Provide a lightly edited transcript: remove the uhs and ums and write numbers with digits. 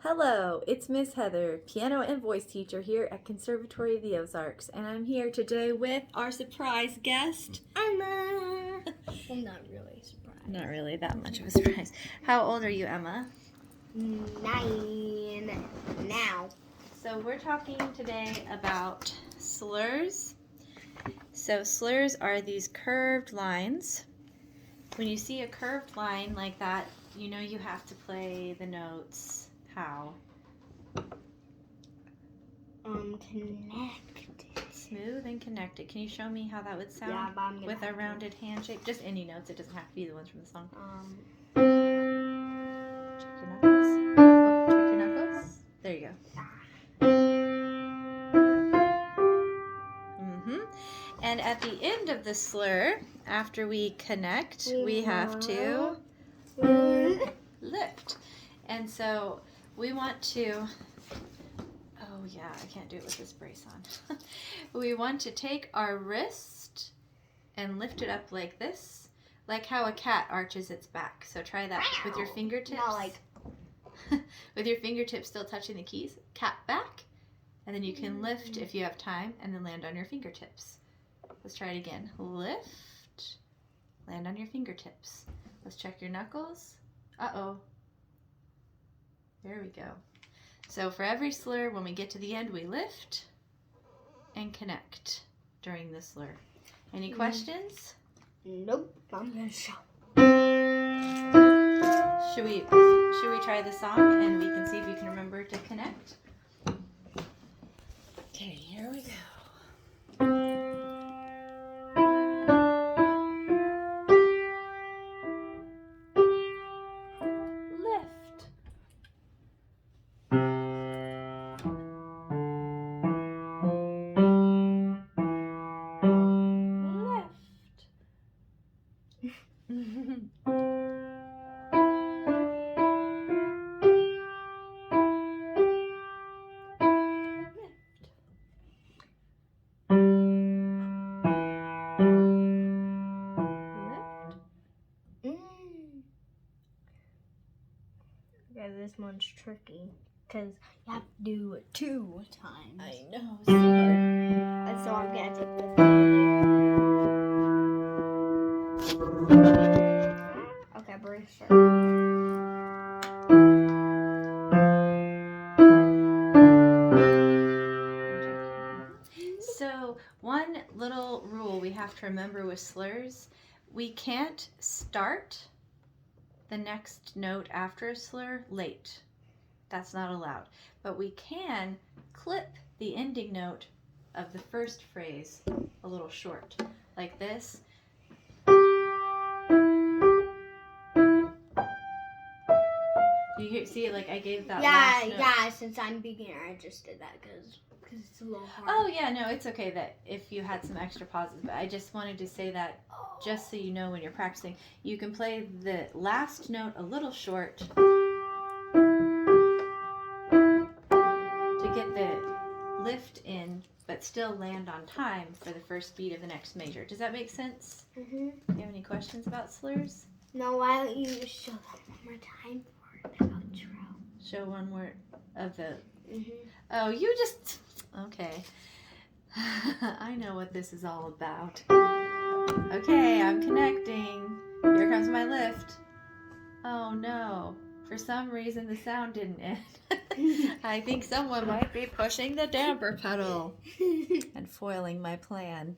Hello, it's Miss Heather, piano and voice teacher here at Conservatory of the Ozarks, and I'm here today with our surprise guest, Emma. I'm not really surprised. Not really that much of a surprise. How old are you, Emma? 9 now. So we're talking today about slurs. So slurs are these curved lines. When you see a curved line like that, you know you have to play the notes. How? Connected. Smooth and connected. Can you show me how that would sound? Yeah, but I'm gonna with a have to. rounded handshake? Just any notes. It doesn't have to be the ones from the song. Check your knuckles. Oh, check your knuckles. There you go. And at the end of the slur, after we connect, we have to lift. And so we want to, oh yeah, I can't do it with this brace on. We want to take our wrist and lift it up like this, like how a cat arches its back. So try that with your fingertips. Not like with your fingertips still touching the keys. Cat back, and then you can lift if you have time, and then land on your fingertips. Let's try it again. Lift, land on your fingertips. Let's check your knuckles. Uh-oh. There we go. So for every slur, when we get to the end, we lift and connect during the slur. Any questions? Nope. I'm gonna show. Should we try the song and we can see if you can remember to connect? Okay, here we go. Yeah, this one's tricky because you have to do it 2 times. I know, it's so hard. And so I'm gonna take this. Okay, brace her. So one little rule we have to remember with slurs, we can't start the next note after a slur late. That's not allowed. But we can clip the ending note of the first phrase a little short, like this. You see it, like I gave that last note. Yeah, since I'm a beginner, I just did that because it's a little hard. Oh yeah, no, it's okay that if you had some extra pauses, but I just wanted to say that just so you know when you're practicing, you can play the last note a little short to get the lift in, but still land on time for the first beat of the next measure. Does that make sense? Mm-hmm. Do you have any questions about slurs? No, why don't you just show that one more time for the outro? Show one more of the... Mm-hmm. Oh, you just... Okay. I know what this is all about. Okay, I'm connecting. Here comes my lift. Oh no. For some reason the sound didn't end. I think someone might be pushing the damper pedal and foiling my plan.